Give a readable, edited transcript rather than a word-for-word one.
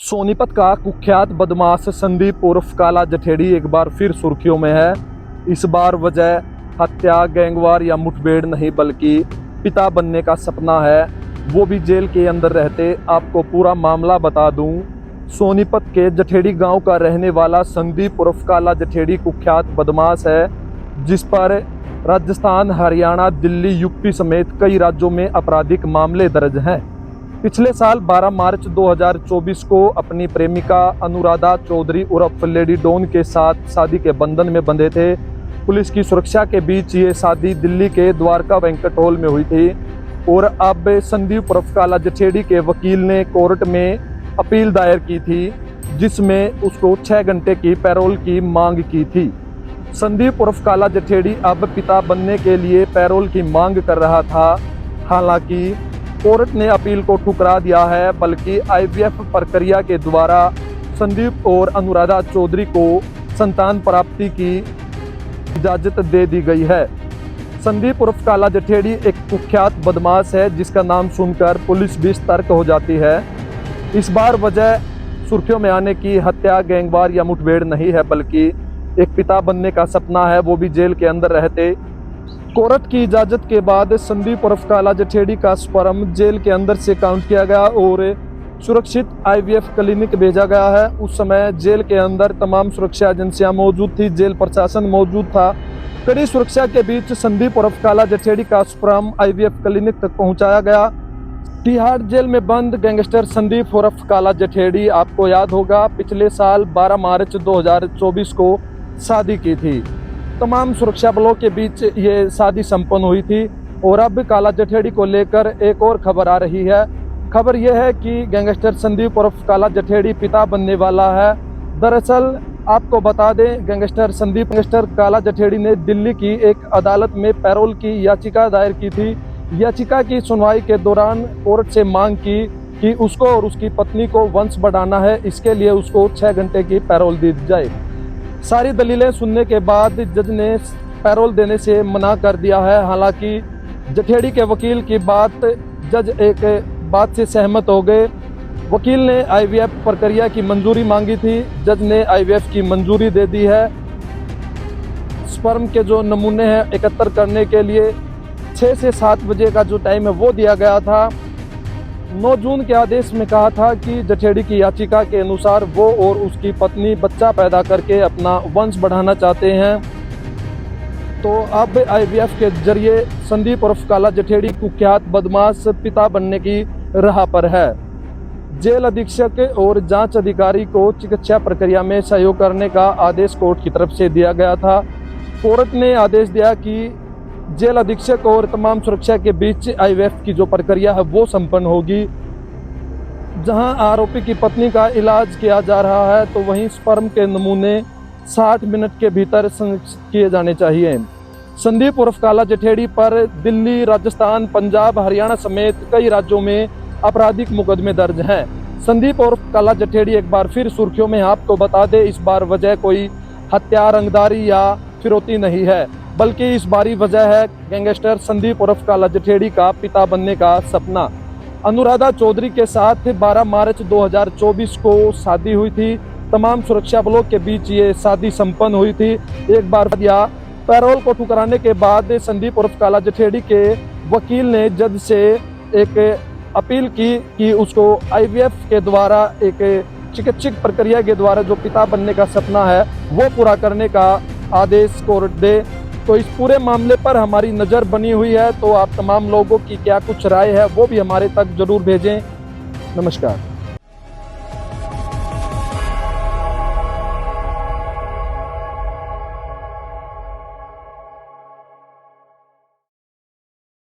सोनीपत का कुख्यात बदमाश संदीप उर्फ काला जठेड़ी एक बार फिर सुर्खियों में है। इस बार वजह हत्या, गैंगवार या मुठभेड़ नहीं बल्कि पिता बनने का सपना है, वो भी जेल के अंदर रहते। आपको पूरा मामला बता दूं। सोनीपत के जठेड़ी गांव का रहने वाला संदीप उर्फ काला जठेड़ी कुख्यात बदमाश है, जिस पर राजस्थान, हरियाणा, दिल्ली, यूपी समेत कई राज्यों में आपराधिक मामले दर्ज हैं। पिछले साल 12 मार्च 2024 को अपनी प्रेमिका अनुराधा चौधरी उर्फ लेडी डॉन के साथ शादी के बंधन में बंधे थे। पुलिस की सुरक्षा के बीच ये शादी दिल्ली के द्वारका बैंक्वेट हॉल में हुई थी और अब संदीप उर्फ काला जठेड़ी के वकील ने कोर्ट में अपील दायर की थी, जिसमें उसको 6 घंटे की पैरोल की मांग की थी। संदीप उर्फ काला जठेड़ी अब पिता बनने के लिए पैरोल की मांग कर रहा था। हालांकि कोर्ट ने अपील को ठुकरा दिया है, बल्कि IVF प्रक्रिया के द्वारा संदीप और अनुराधा चौधरी को संतान प्राप्ति की इजाजत दे दी गई है। संदीप उर्फ काला जठेड़ी एक कुख्यात बदमाश है, जिसका नाम सुनकर पुलिस भी सतर्क हो जाती है। इस बार वजह सुर्खियों में आने की हत्या, गैंगवार या मुठभेड़ नहीं है, बल्कि एक पिता बनने का सपना है, वो भी जेल के अंदर रहते। कोर्ट की इजाजत के बाद संदीप उर्फ काला जठेड़ी का स्पर्म जेल के अंदर से काउंट किया गया और सुरक्षित IVF क्लिनिक भेजा गया है। उस समय जेल के अंदर तमाम सुरक्षा एजेंसियां मौजूद थी, जेल प्रशासन मौजूद था। कड़ी सुरक्षा के बीच संदीप उर्फ काला जठेड़ी का स्पर्म IVF क्लिनिक तक पहुंचाया गया। तिहाड़ जेल में बंद गैंगस्टर संदीप उर्फ काला जठेड़ी, आपको याद होगा, पिछले साल 12 मार्च 2024 को शादी की थी। तमाम सुरक्षा बलों के बीच ये शादी संपन्न हुई थी और अब काला जठेड़ी को लेकर एक और खबर आ रही है। खबर यह है कि गैंगस्टर संदीप उर्फ काला जठेड़ी पिता बनने वाला है। दरअसल आपको बता दें, गैंगस्टर काला जठेड़ी ने दिल्ली की एक अदालत में पैरोल की याचिका दायर की थी। याचिका की सुनवाई के दौरान कोर्ट से मांग की कि उसको और उसकी पत्नी को वंश बढ़ाना है, इसके लिए उसको 6 घंटे की पैरोल दी जाए। सारी दलीलें सुनने के बाद जज ने पैरोल देने से मना कर दिया है। हालांकि जठेड़ी के वकील की बात, जज एक बात से सहमत हो गए। वकील ने IVF प्रक्रिया की मंजूरी मांगी थी, जज ने IVF की मंजूरी दे दी है। स्पर्म के जो नमूने हैं एकत्र करने के लिए 6 से 7 बजे का जो टाइम है वो दिया गया था। 9 जून के आदेश में कहा था कि जठेड़ी की याचिका के अनुसार वो और उसकी पत्नी बच्चा पैदा करके अपना वंश बढ़ाना चाहते हैं। तो अब IVF के जरिए संदीप उर्फ काला जठेड़ी कुख्यात बदमाश पिता बनने की राह पर है। जेल अधीक्षक और जांच अधिकारी को चिकित्सा प्रक्रिया में सहयोग करने का आदेश कोर्ट की तरफ से दिया गया था। कोर्ट ने आदेश दिया कि जेल अधीक्षक और तमाम सुरक्षा के बीच IVF की जो प्रक्रिया है वो संपन्न होगी। जहां आरोपी की पत्नी का इलाज किया जा रहा है, तो वहीं स्पर्म के नमूने 60 मिनट के भीतर किए जाने चाहिए। संदीप उर्फ काला जठेड़ी पर दिल्ली, राजस्थान, पंजाब, हरियाणा समेत कई राज्यों में आपराधिक मुकदमे दर्ज हैं। संदीप उर्फ काला जठेड़ी एक बार फिर सुर्खियों में। आपको बता दें, इस बार वजह कोई हत्या, रंगदारी या फिरौती नहीं है, बल्कि इस बारी वजह है गैंगस्टर संदीप उर्फ काला जठेड़ी का पिता बनने का सपना। अनुराधा चौधरी के साथ 12 मार्च 2024 को शादी हुई थी। तमाम सुरक्षा बलों के बीच ये शादी संपन्न हुई थी। एक बार या पैरोल को ठुकराने के बाद संदीप उर्फ काला जठेड़ी के वकील ने जज से एक अपील की कि उसको IVF के द्वारा, एक चिकित्सक प्रक्रिया के द्वारा जो पिता बनने का सपना है वो पूरा करने का आदेश कोर्ट दे। तो इस पूरे मामले पर हमारी नज़र बनी हुई है, तो आप तमाम लोगों की क्या कुछ राय है वो भी हमारे तक जरूर भेजें। नमस्कार।